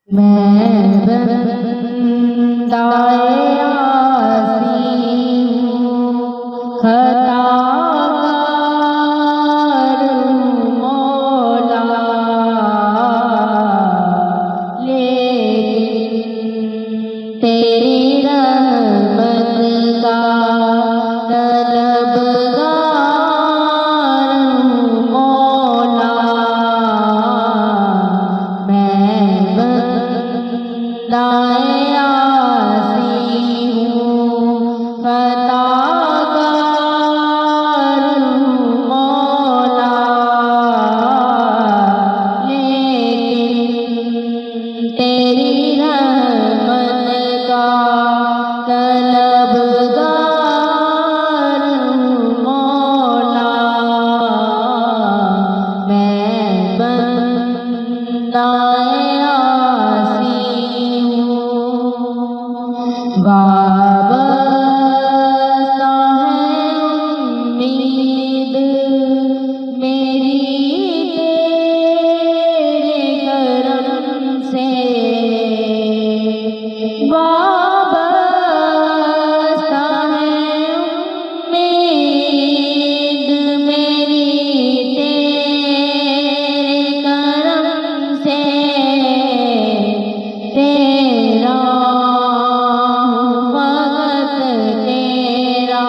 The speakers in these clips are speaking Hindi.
मैं बंदाए आसी हूँ, खताकार हूँ मौला, लेकिन तेरी रहमत का तलबगार हूँ मौला। मैं बंदाए आसी हूँ, खताकार हूँ मौला, लेकिन तेरी रहमत का तलबगार हूँ मौला। मैं बंदाए वाबस्ता है उम्मीद मेरी तेरे करम से, वाबस्ता है उम्मीद मेरी तेरे करम से। तेरा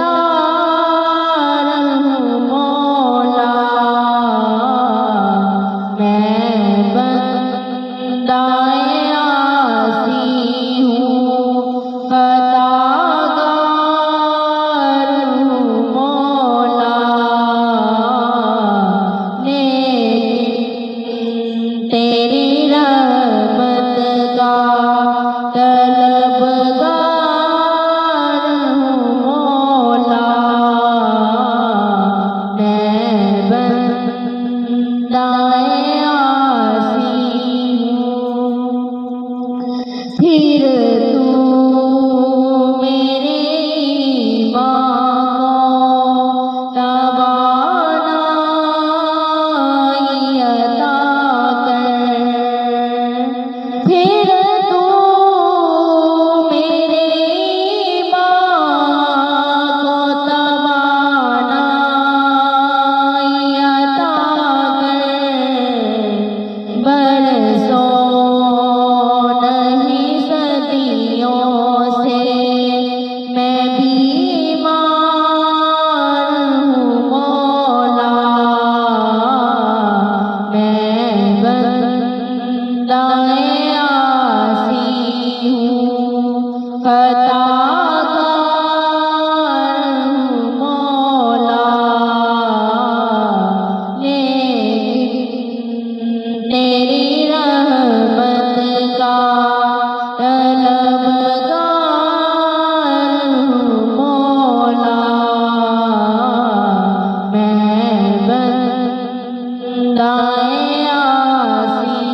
परस्तार हूँ मौला। मैं बंदाए आसी हूँ, खताकार हूँ मौला, लेकिन तेरी रहमत का तलबगार हूँ मौला। मैं बंदाए आसी हूँ, फिर तू मेरे ईमान को तवानाई अता कर, फिर तू मेरे ईमान को तवानाई अता कर। बरसों नहीं सदियों से मैं बीमार हूँ मौला। मैं बंदाए आसी हूँ, खताकार हूँ मौला, लेकिन तेरी रहमत का तलबगार हूँ मौला। मैं बंदाए आसी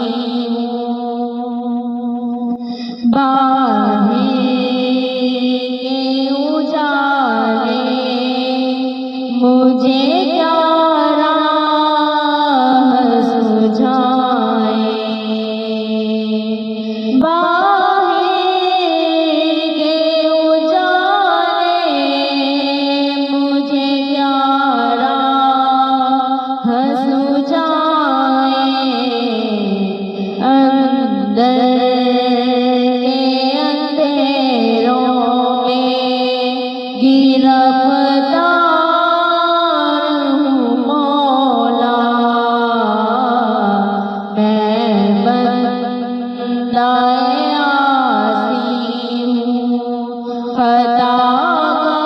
हूँ, बाहें के उजाले मुझे क्या राह सुझाए, बाहें के उजाले मुझे क्या राह सुझाए। अंदर के अंधेरों में गिरफ्तार हूँ मौला। मैं बंदाए आसी हूँ, खताकार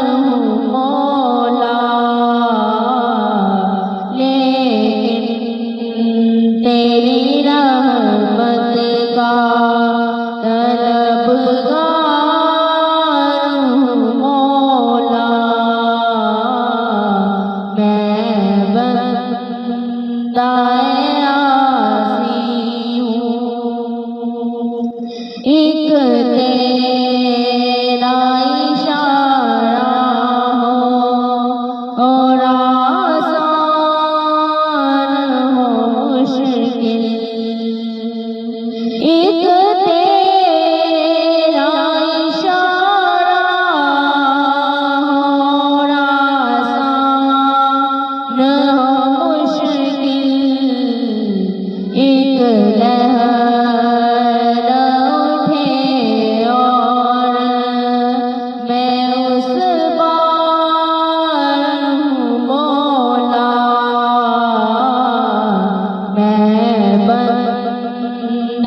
हूँ मौला, लेकिन तेरी रहमत का तलबगार हूँ मौला। मैं बंदाए आसी हूँ, एक तेरा इशारा हो और आसान हो हो मुश्किल एक लहर उठे और मैं उस पार हूँ मौला, मैं बंदाए